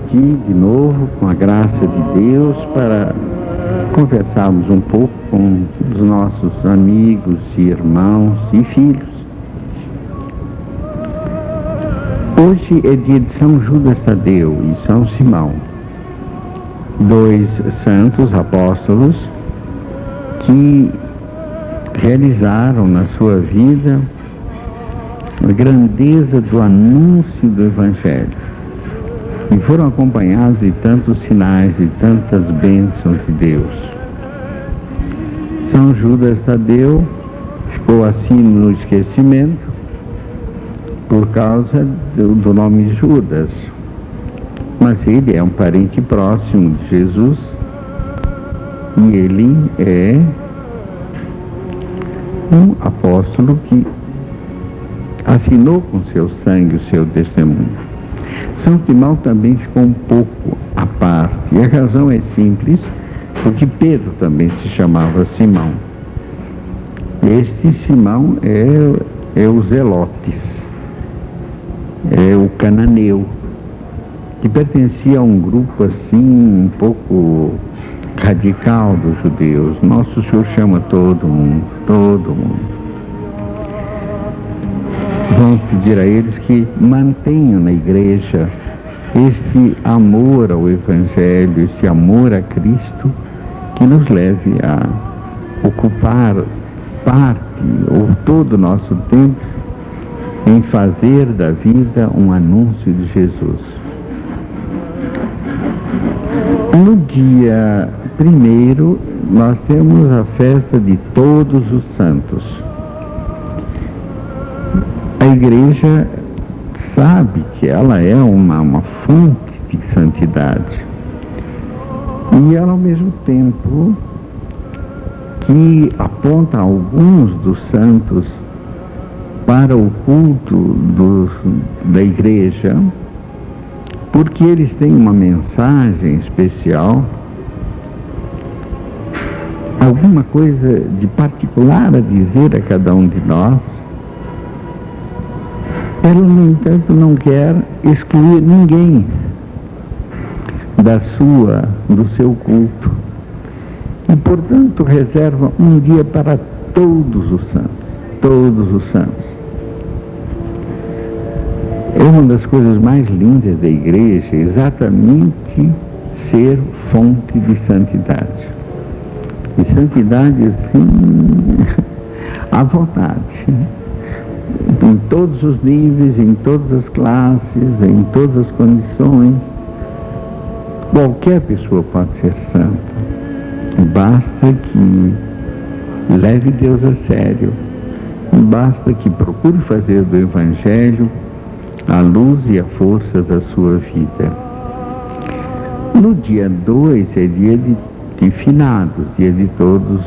aqui de novo, com a graça de Deus, para conversarmos um pouco com os nossos amigos e irmãos e filhos. Hoje é dia de São Judas Tadeu e São Simão, dois santos apóstolos que realizaram na sua vida a grandeza do anúncio do Evangelho. E foram acompanhados de tantos sinais e tantas bênçãos de Deus. São Judas Tadeu ficou assim no esquecimento por causa do nome Judas. Mas ele é um parente próximo de Jesus e ele é um apóstolo que assinou com seu sangue o seu testemunho. São Simão também ficou um pouco à parte, e a razão é simples, porque Pedro também se chamava Simão. Este Simão é o Zelotes, é o cananeu, que pertencia a um grupo assim, um pouco radical dos judeus. Nosso Senhor chama todo mundo, todo mundo. Vamos pedir a eles que mantenham na igreja este amor ao Evangelho, este amor a Cristo, que nos leve a ocupar parte, ou todo o nosso tempo, em fazer da vida um anúncio de Jesus. No dia 1º, nós temos a festa de Todos os Santos. A igreja sabe que ela é uma fonte de santidade. E ela, ao mesmo tempo, que aponta alguns dos santos para o culto da igreja, porque eles têm uma mensagem especial, alguma coisa de particular a dizer a cada um de nós. Ela, no entanto, não quer excluir ninguém do seu culto. E, portanto, reserva um dia para todos os santos. Todos os santos. É uma das coisas mais lindas da igreja, exatamente ser fonte de santidade. E santidade, assim, à vontade. Em todos os níveis, em todas as classes, em todas as condições. Qualquer pessoa pode ser santa. Basta que leve Deus a sério. Basta que procure fazer do Evangelho a luz e a força da sua vida. No dia 2 é dia de finados, dia de todos,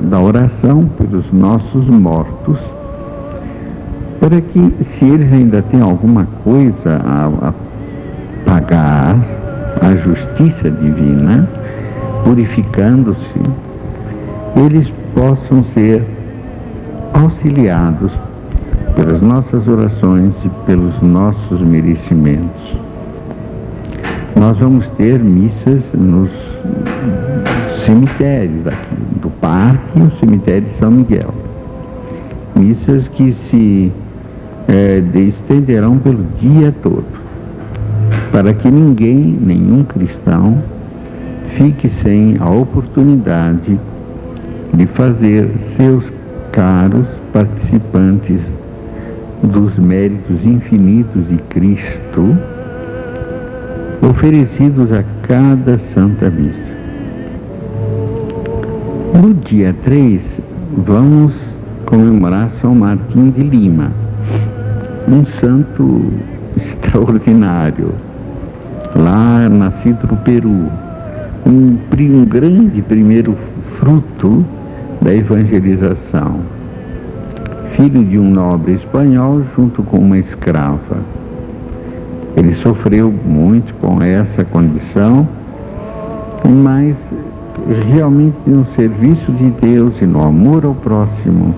da oração pelos nossos mortos, para que, se eles ainda têm alguma coisa a pagar, a justiça divina, purificando-se, eles possam ser auxiliados pelas nossas orações e pelos nossos merecimentos. Nós vamos ter missas nos cemitérios aqui, do Parque e o cemitério de São Miguel. Missas que se estenderão pelo dia todo, para que ninguém, nenhum cristão, fique sem a oportunidade de fazer seus caros participantes dos méritos infinitos de Cristo, oferecidos a cada Santa Missa. No dia 3, vamos comemorar São Martim de Lima, um santo extraordinário, lá nascido no Peru, um grande primeiro fruto da evangelização, filho de um nobre espanhol junto com uma escrava. Ele sofreu muito com essa condição, mas realmente no serviço de Deus e no amor ao próximo,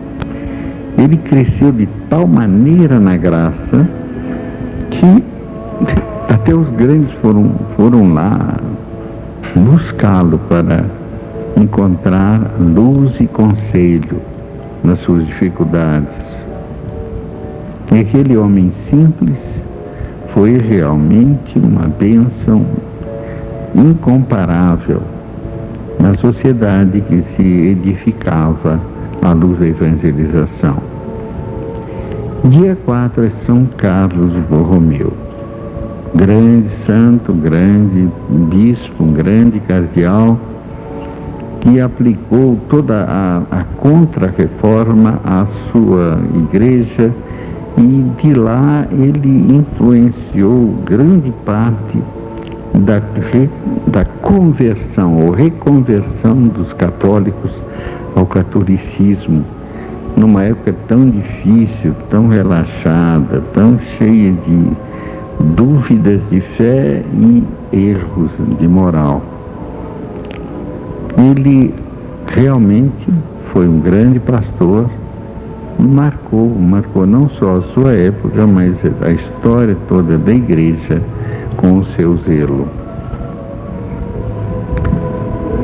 ele cresceu de tal maneira na graça que, Até os grandes foram lá buscá-lo para encontrar luz e conselho nas suas dificuldades. E aquele homem simples foi realmente uma bênção incomparável na sociedade que se edificava à luz da evangelização. Dia 4 é São Carlos Borromeu, grande santo, grande bispo, grande cardeal, que aplicou toda a contra-reforma à sua igreja, e de lá ele influenciou grande parte da conversão ou reconversão dos católicos ao catolicismo, numa época tão difícil, tão relaxada, tão cheia de dúvidas de fé e erros de moral. Ele realmente foi um grande pastor, marcou não só a sua época, mas a história toda da igreja com o seu zelo.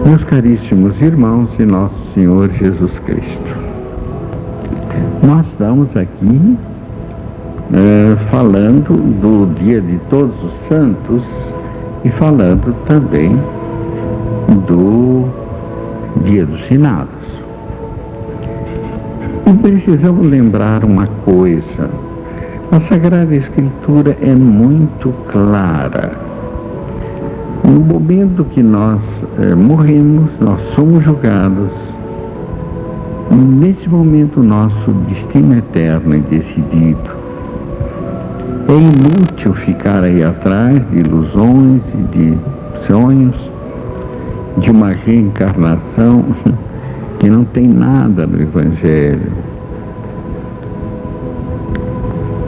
Meus caríssimos irmãos e nosso Senhor Jesus Cristo, nós estamos aqui falando do Dia de Todos os Santos e falando também do Dia dos Finados. E precisamos lembrar uma coisa: a Sagrada Escritura é muito clara. No momento que nós morremos, nós somos julgados. Nesse momento, nosso destino eterno é decidido. É inútil ficar aí atrás de ilusões e de sonhos, de uma reencarnação que não tem nada no Evangelho.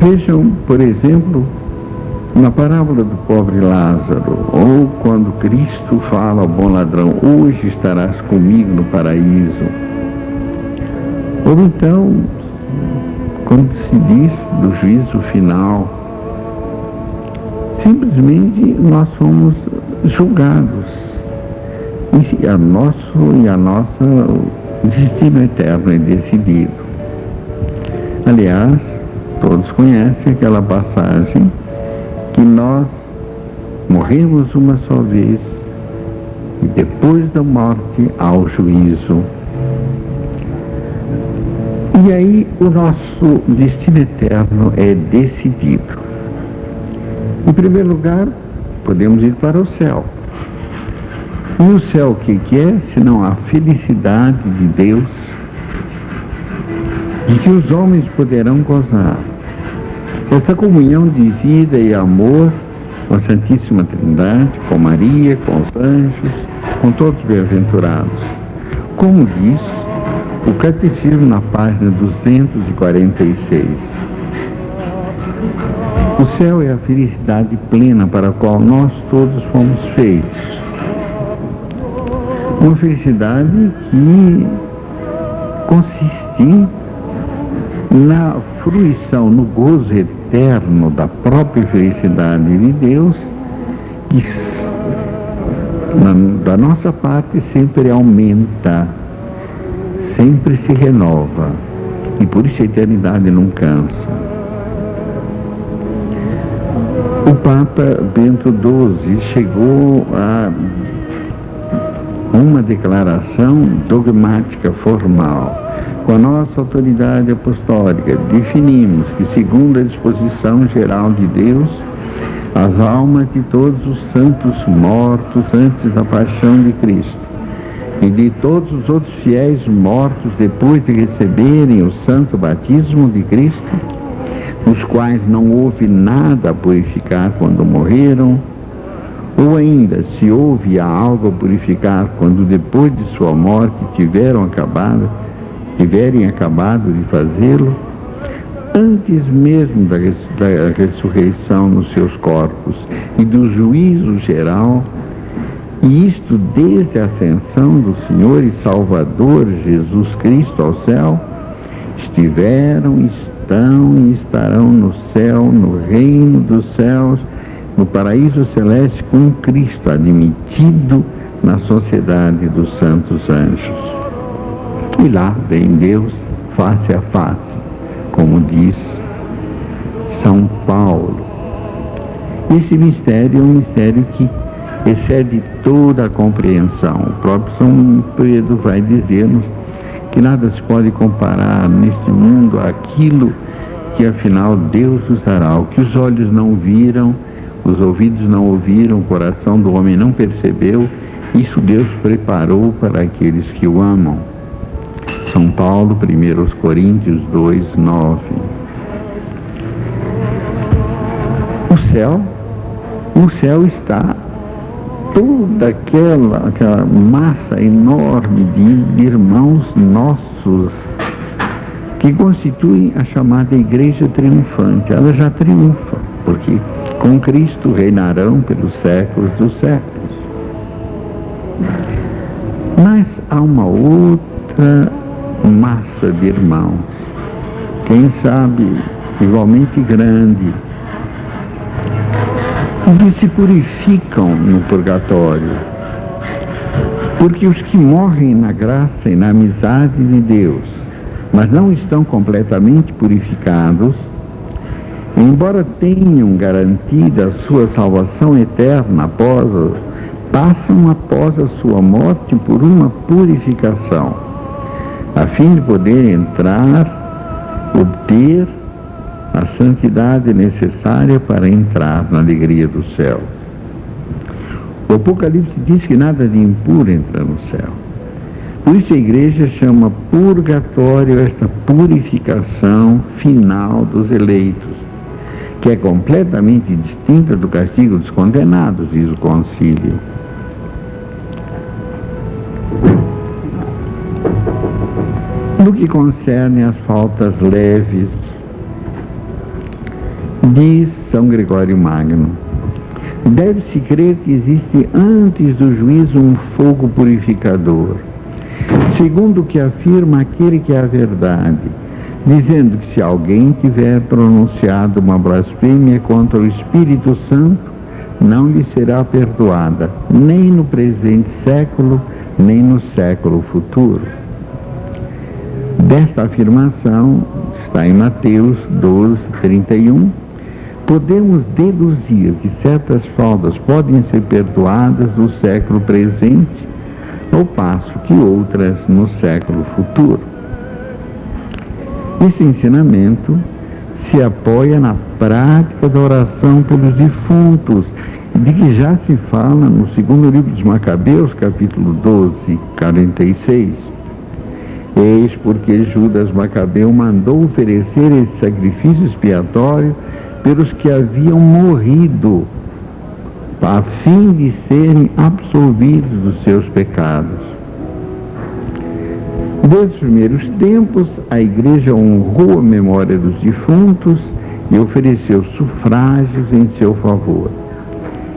Vejam, por exemplo, na parábola do pobre Lázaro, ou quando Cristo fala ao bom ladrão: hoje estarás comigo no paraíso. Ou então, quando se diz do juízo final, simplesmente nós somos julgados. E a nossa destino eterno é decidido. Aliás, todos conhecem aquela passagem que nós morremos uma só vez e depois da morte há o juízo. E aí o nosso destino eterno é decidido. Em primeiro lugar, podemos ir para o céu. E o céu o que é? Senão a felicidade de Deus, de que os homens poderão gozar. Essa comunhão de vida e amor com a Santíssima Trindade, com Maria, com os anjos, com todos os bem-aventurados. Como diz o Catecismo na página 246. O céu é a felicidade plena para a qual nós todos fomos feitos. Uma felicidade que consiste na fruição, no gozo eterno da própria felicidade de Deus, que da nossa parte sempre aumenta, sempre se renova, e por isso a eternidade não cansa. O Papa Bento XII chegou a uma declaração dogmática formal. Com a nossa autoridade apostólica, definimos que, segundo a disposição geral de Deus, as almas de todos os santos mortos antes da paixão de Cristo e de todos os outros fiéis mortos depois de receberem o santo batismo de Cristo, os quais não houve nada a purificar quando morreram, ou ainda, se houve algo a purificar quando depois de sua morte tiverem acabado de fazê-lo, antes mesmo da ressurreição nos seus corpos e do juízo geral, e isto desde a ascensão do Senhor e Salvador Jesus Cristo ao céu, estiveram, estão e estarão no céu, no reino dos céus, no paraíso celeste com Cristo, admitido na sociedade dos santos anjos. E lá vem Deus face a face, como diz São Paulo. Esse mistério é um mistério que excede toda a compreensão. O próprio São Pedro vai dizer-nos que nada se pode comparar neste mundo àquilo que afinal Deus nos dará. O que os olhos não viram, os ouvidos não ouviram, o coração do homem não percebeu, isso Deus preparou para aqueles que o amam. São Paulo, 1 Coríntios 2, 9. No céu está toda aquela massa enorme de irmãos nossos que constituem a chamada Igreja Triunfante. Ela já triunfa, porque com Cristo reinarão pelos séculos dos séculos. Mas há uma outra massa de irmãos, quem sabe igualmente grande, que se purificam no purgatório, porque os que morrem na graça e na amizade de Deus, mas não estão completamente purificados, embora tenham garantida a sua salvação eterna passam após a sua morte por uma purificação, a fim de poder entrar, obter a santidade necessária para entrar na alegria do céu. O Apocalipse diz que nada de impuro entra no céu. Por isso a igreja chama purgatório esta purificação final dos eleitos, que é completamente distinta do castigo dos condenados, diz o concílio. No que concerne às faltas leves, diz São Gregório Magno, deve-se crer que existe antes do juízo um fogo purificador, segundo o que afirma aquele que é a verdade, dizendo que se alguém tiver pronunciado uma blasfêmia contra o Espírito Santo, não lhe será perdoada, nem no presente século, nem no século futuro. Desta afirmação, está em Mateus 12, 31, podemos deduzir que certas faltas podem ser perdoadas no século presente, ao passo que outras no século futuro. Esse ensinamento se apoia na prática da oração pelos defuntos, de que já se fala no segundo livro dos Macabeus, capítulo 12, 46. Eis porque Judas Macabeu mandou oferecer esse sacrifício expiatório pelos que haviam morrido, a fim de serem absolvidos dos seus pecados. Desde os primeiros tempos, a Igreja honrou a memória dos defuntos e ofereceu sufrágios em seu favor,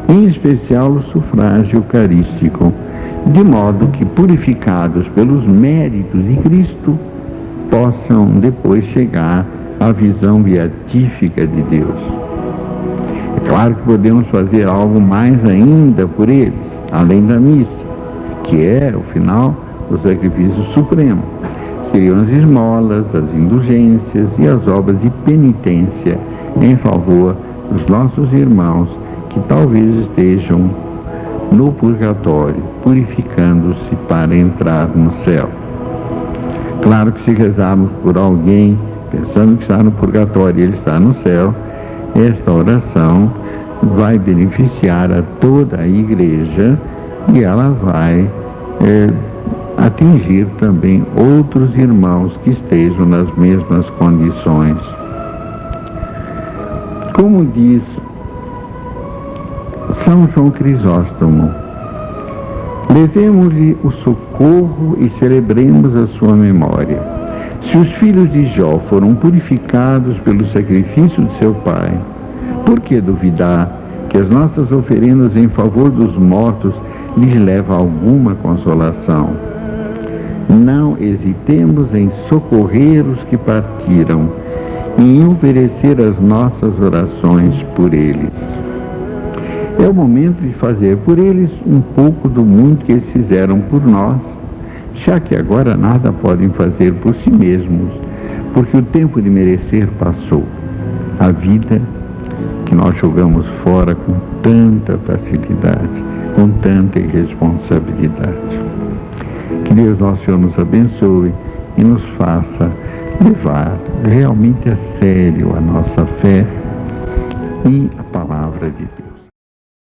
em especial o sufrágio eucarístico, de modo que, purificados pelos méritos de Cristo, possam depois chegar à visão beatífica de Deus. É claro que podemos fazer algo mais ainda por eles, além da missa, que é, ao final, o sacrifício supremo. Seriam as esmolas, as indulgências e as obras de penitência em favor dos nossos irmãos que talvez estejam no purgatório, purificando-se para entrar no céu. Claro que se rezarmos por alguém pensando que está no purgatório e ele está no céu, esta oração vai beneficiar a toda a igreja e ela vai atingir também outros irmãos que estejam nas mesmas condições. Como diz São João Crisóstomo, levemos-lhe o socorro e celebremos a sua memória. Se os filhos de Jó foram purificados pelo sacrifício de seu pai, por que duvidar que as nossas oferendas em favor dos mortos lhes levam alguma consolação? Não hesitemos em socorrer os que partiram e em oferecer as nossas orações por eles. É o momento de fazer por eles um pouco do muito que eles fizeram por nós, já que agora nada podem fazer por si mesmos, porque o tempo de merecer passou. A vida que nós jogamos fora com tanta facilidade, com tanta irresponsabilidade. Que Deus nosso Senhor nos abençoe e nos faça levar realmente a sério a nossa fé e a palavra de Deus.